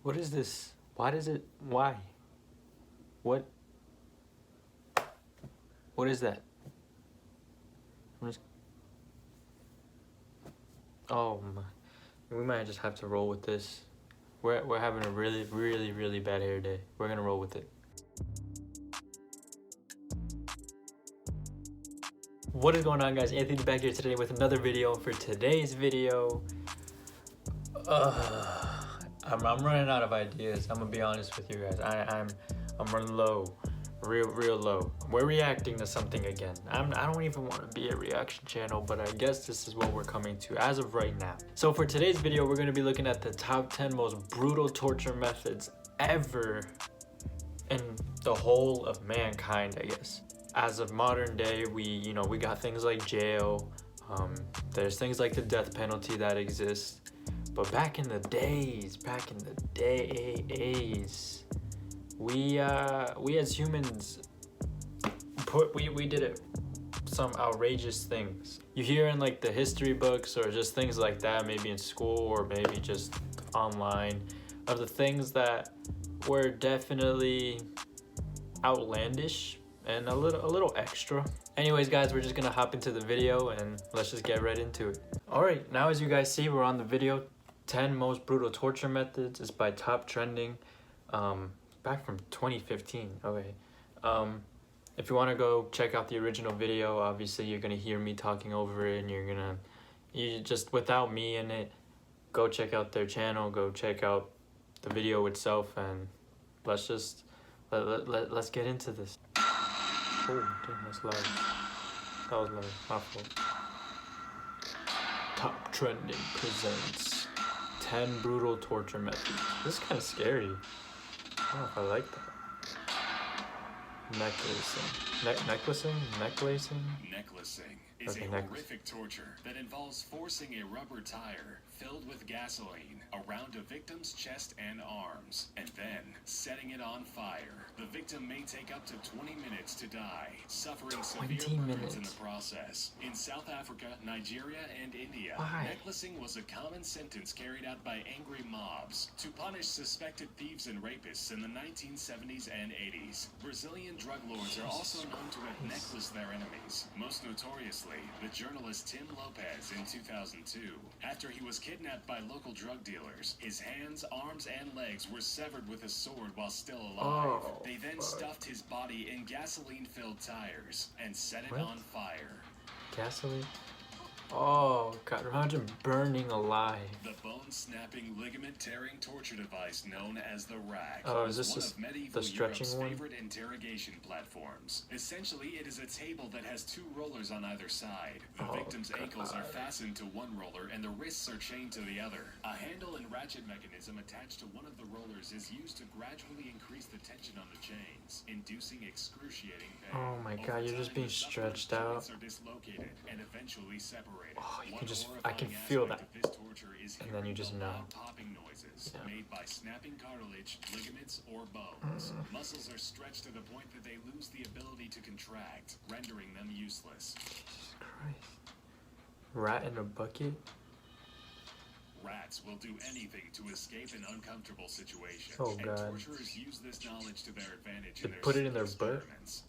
What is this? Why does it? Why? What? What is that? I'm just... Oh my. We might just have to roll with this. We're having a really bad hair day. We're gonna roll with it. What is going on, guys? Anthony back here today with another video. For today's video, I'm running out of ideas. I'm gonna be honest with you guys. I'm running low, real low. We're reacting to something again. I don't even want to be a reaction channel, but I guess this is what we're coming to as of right now. So for today's video, we're gonna be looking at the top 10 most brutal torture methods ever in the whole of mankind, I guess. As of modern day, we got things like jail. There's things like the death penalty that exists. But back in the days, we as humans we did it some outrageous things. You hear in like the history books or just things like that, maybe in school or maybe just online, of the things that were definitely outlandish and a little extra. Anyways, guys, we're just gonna hop into the video and let's just get right into it. All right, now as you guys see, we're on the video 10 most brutal torture methods. It's by Top Trending, back from 2015. Okay, if you want to go check out the original video, obviously you're gonna hear me talking over it, and you just, without me in it, go check out their channel, go check out the video itself, and let's just let's get into this. Oh, damn, that's loud. That was loud. My fault. Top Trending presents 10 brutal torture methods. This is kind of scary. I don't know if I like that. Necklacing is a horrific torture that involves forcing a rubber tire filled with gasoline around a victim's chest and arms, and then setting it on fire. The victim may take up to 20 minutes to die, suffering severe burns in the process. In South Africa, Nigeria, and India, necklacing was a common sentence carried out by angry mobs to punish suspected thieves and rapists in the 1970s and 80s. Brazilian drug lords are also known to have necklaced their enemies, most notoriously the journalist Tim Lopez in 2002. After he was kidnapped by local drug dealers, his hands, arms, and legs were severed with a sword while still alive. They then stuffed his body in gasoline-filled tires and set it on fire. Gasoline? Oh God, imagine burning alive. The bone-snapping, ligament-tearing torture device known as the rack is this one of medieval the stretching Europe's one? favorite interrogation platforms. Essentially, it is a table that has two rollers on either side. The victim's ankles are fastened to one roller and the wrists are chained to the other. A handle and ratchet mechanism attached to one of the rollers is used to gradually increase the tension on the chains, inducing excruciating pain. Oh my God, you're just being stretched out. Are dislocated and eventually separated. Oh, I can feel that. And then you just know. Popping noises made by snapping cartilage, ligaments, or bones. Muscles are stretched to the point that they lose the ability to contract, rendering them useless. Jesus Christ. Rat in a bucket? Rats will do anything to escape an uncomfortable situation. Oh God. And torturers use this knowledge to their advantage They in their put it in their butt?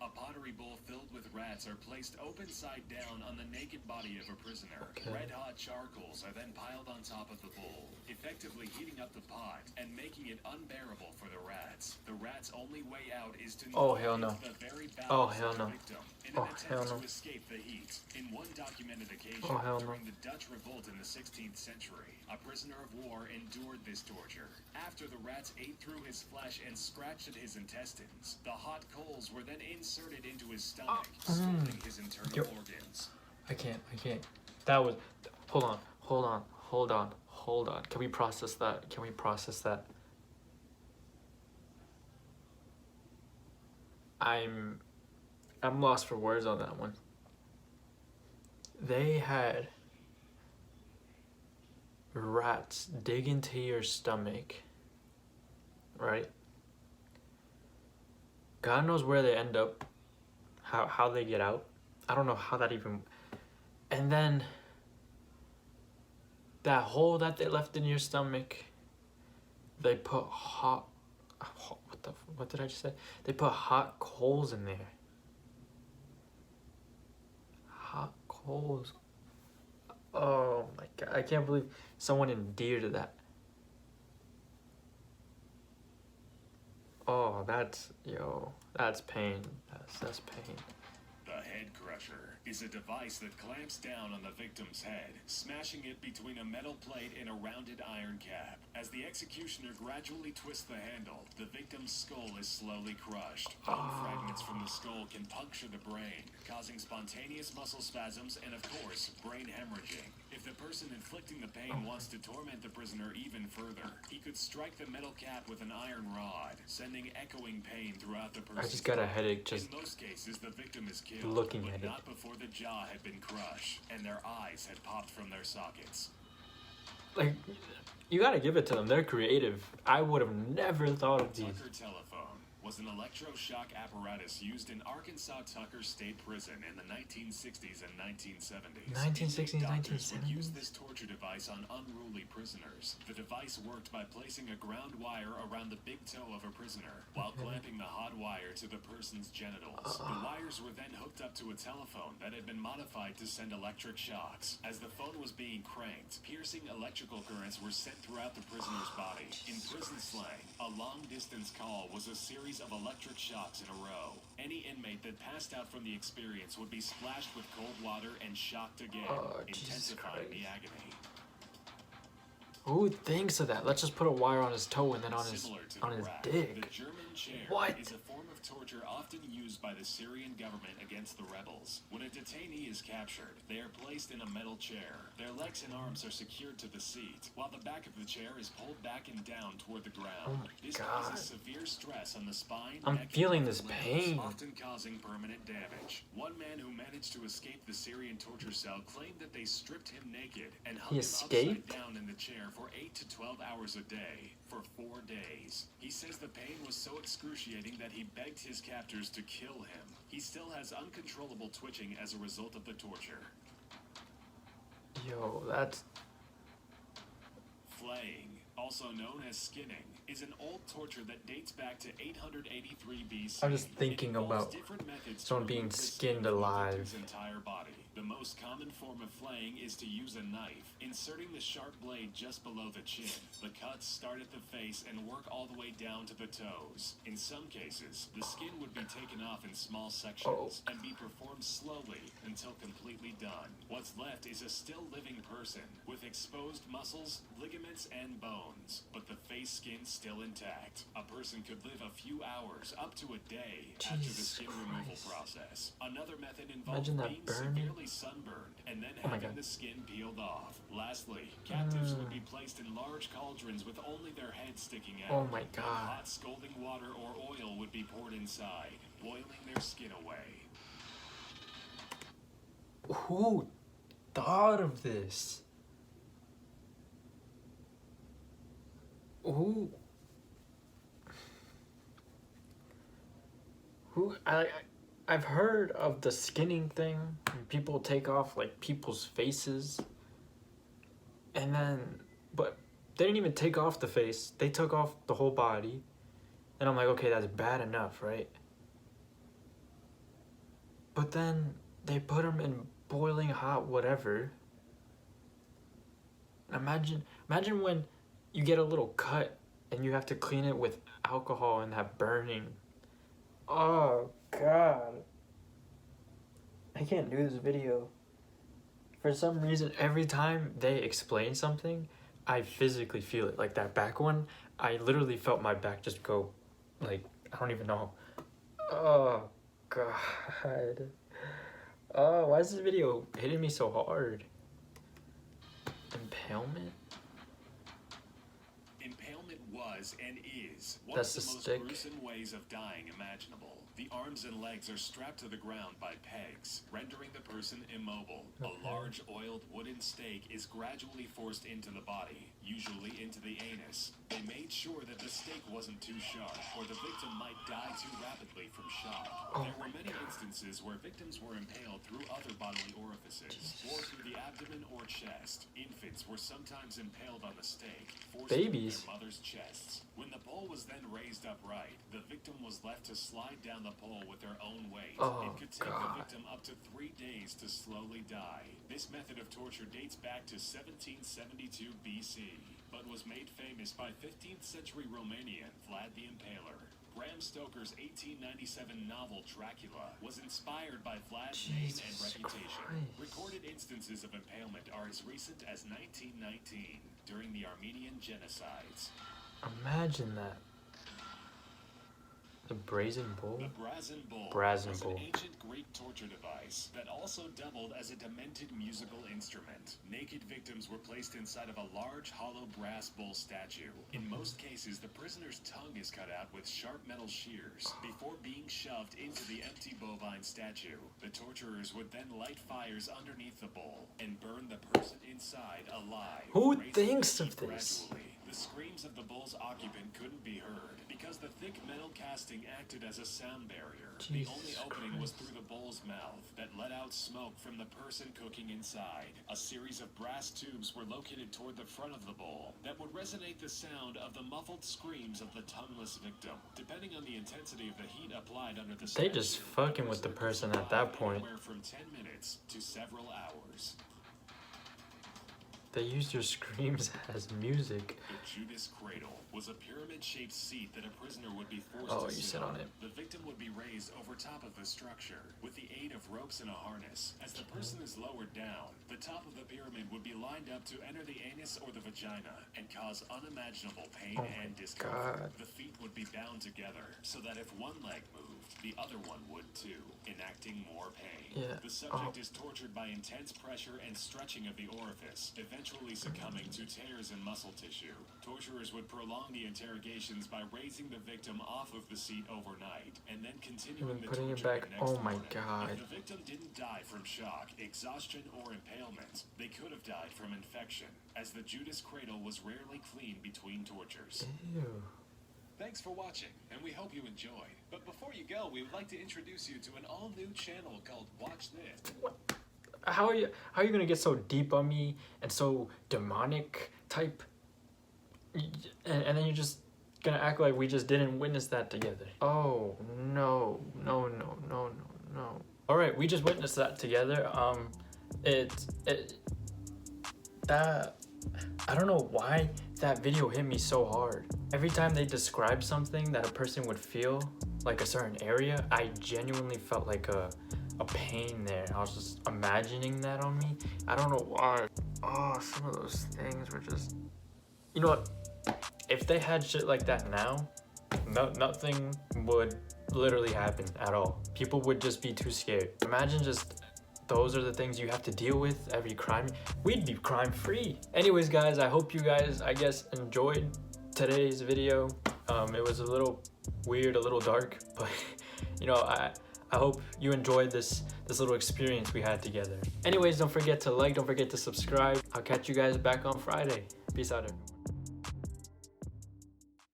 A pottery bowl filled with rats are placed open side down on the naked body of a prisoner. Red-hot charcoals are then piled on top of the bowl, effectively heating up the pot and making it unbearable for the rats. The rats' only way out is to oh hell no. the very Oh hell no. victim in an attempt to escape the heat. In one documented occasion, during the Dutch revolt in the 16th century, a prisoner of war endured this torture. After the rats ate through his flesh and scratched at his intestines, the hot coals were then inserted into his stomach, scalding his internal organs. I can't. That was... Hold on. Can we process that? I'm lost for words on that one. They had rats dig into your stomach, right? God knows where they end up, how they get out. I don't know how that even... And then that hole that they left in your stomach, they put what did I just say? They put hot coals in there. Hot coals. Oh my god, I can't believe someone endeared that. Oh, that's pain. That's pain. The head crusher is a device that clamps down on the victim's head, smashing it between a metal plate and a rounded iron cap. As the executioner gradually twists the handle, the victim's skull is slowly crushed. Bone fragments from the skull can puncture the brain, causing spontaneous muscle spasms and, of course, brain hemorrhaging. If the person inflicting the pain wants to torment the prisoner even further, he could strike the metal cap with an iron rod, sending echoing pain throughout the person's I just got a headache just In most cases, the victim is killed, looking but at it. not before the jaw had been crushed and their eyes had popped from their sockets. Like, you gotta give it to them. They're creative. I would have never thought of these. Tucker telephone was an electroshock apparatus used in Arkansas Tucker State Prison in the 1960s and 1970s. 1960s, Doctors would 1970s? use this torture device on unruly prisoners. The device worked by placing a ground wire around the big toe of a prisoner while clamping the hot wire to the person's genitals. The wires were then hooked up to a telephone that had been modified to send electric shocks. As the phone was being cranked, piercing electrical currents were sent throughout the prisoner's body. In prison slang, a long-distance call was a series of electric shocks in a row. Any inmate that passed out from the experience would be splashed with cold water and shocked again, intensifying the agony. Who thinks of that? Let's just put a wire on his toe and then on his Similar to the rack, dick. the German chair What? is a form of torture often used by the Syrian government against the rebels. When a detainee is captured, they are placed in a metal chair. Their legs and arms are secured to the seat, while the back of the chair is pulled back and down toward the ground. Oh my This God. causes severe stress on the spine, I'm neck, feeling and this limbs, pain. often causing permanent damage. One man who managed to escape the Syrian torture cell claimed that they stripped him naked and hung He him escaped? upside down in the chair for 8 to 12 hours a day for 4 days. He says the pain was so excruciating that he begged his captors to kill him. He still has uncontrollable twitching as a result of the torture. Yo, that's Flaying, also known as skinning, is an old torture that dates back to 883 BC. I'm just thinking It involves about different methods to someone being remove the skin skinned from the alive. victim's entire body. The most common form of flaying is to use a knife, inserting the sharp blade just below the chin. The cuts start at the face and work all the way down to the toes. In some cases, the skin would be taken off in small sections and be performed slowly until completely done. What's left is a still living person with exposed muscles, ligaments, and bones, but the face skin still intact. A person could live a few hours, up to a day, after the Jesus skin removal Christ. process. Another method involves Imagine that being burning. severely sunburned and then Oh my having God. the skin peeled off. Lastly, captives would be placed in large cauldrons with only their heads sticking out. Oh my Then God. hot scalding water or oil would be poured inside, boiling their skin away. Who thought of this? Who I've heard of the skinning thing. People take off like people's faces. And then but they didn't even take off the face. They took off the whole body. And I'm like, okay, that's bad enough, right? But then they put them in boiling hot whatever. Imagine when you get a little cut and you have to clean it with alcohol and that burning. Oh God. I can't do this video. For some reason, every time they explain something, I physically feel it. Like that back one, I literally felt my back just go, like, I don't even know. Oh God. Oh, why is this video hitting me so hard? Impalement? Impalement was and is one That's of the the most stick. gruesome ways of dying imaginable. The arms and legs are strapped to the ground by pegs, rendering the person immobile. Okay. A large oiled wooden stake is gradually forced into the body. usually into the anus. They made sure that the stake wasn't too sharp, or the victim might die too rapidly from shock. There were many instances where victims were impaled through other bodily orifices, or through the abdomen or chest. Infants were sometimes impaled on the stake, forced through Babies? their mother's chests. When the pole was then raised upright, the victim was left to slide down the pole with their own weight. It could take the victim up to 3 days to slowly die. This method of torture dates back to 1772 BC, but was made famous by 15th century Romanian Vlad the Impaler. Bram Stoker's 1897 novel Dracula was inspired by Vlad's name and reputation. Recorded instances of impalement are as recent as 1919, during the Armenian genocides. Imagine that. The brazen bull? The brazen bull Brazen was bull. an ancient Greek torture device that also doubled as a demented musical instrument. Naked victims were placed inside of a large hollow brass bull statue. In most cases, the prisoner's tongue is cut out with sharp metal shears before being shoved into the empty bovine statue. The torturers would then light fires underneath the bull and burn the person inside alive. Who raising thinks the of heat this? gradually. The screams of the bull's occupant couldn't be heard because the thick metal casting acted as a sound barrier. The only opening was through the bull's mouth that let out smoke from the person cooking inside. A series of brass tubes were located toward the front of the bull that would resonate the sound of the muffled screams of the tongueless victim. Depending on the intensity of the heat applied under the They statue, just fucking with the person at that point. anywhere from 10 minutes to several hours. They used your screams as music. The Judas cradle was a pyramid-shaped seat that a prisoner would be forced Oh, to you sit sit on it. The victim would be raised over top of the structure with the aid of ropes and a harness. As the person is lowered down, the top of the pyramid would be lined up to enter the anus or the vagina and cause unimaginable pain and discomfort. God. The feet would be bound together so that if one leg moved, the other one would too, enacting more pain. Yeah. The subject is tortured by intense pressure and stretching of the orifice, eventually succumbing to tears in muscle tissue. Torturers would prolong the interrogations by raising the victim off of the seat overnight and then continuing the putting it torture back. the next Oh my morning. God. If the victim didn't die from shock, exhaustion, or impalement, they could have died from infection, as the Judas cradle was rarely cleaned between tortures. Ew. Thanks for watching, and we hope you enjoyed. But before you go, we would like to introduce you to an all-new channel called Watch This. How are you gonna get so deep on me and so demonic type? And then you're just gonna act like we just didn't witness that together. Oh no. All right, we just witnessed that together. That I don't know why that video hit me so hard. Every time they described something that a person would feel, like a certain area, I genuinely felt like a pain there. I was just imagining that on me. I don't know why. Oh, some of those things were just... You know what? If they had shit like that now, nothing would literally happen at all. People would just be too scared. Imagine just... Those are the things you have to deal with every crime. We'd be crime free. Anyways, guys, I hope you guys, I guess, enjoyed today's video. It was a little weird, a little dark, but you know, I hope you enjoyed this little experience we had together. Anyways, don't forget to like, don't forget to subscribe. I'll catch you guys back on Friday. Peace out, everyone.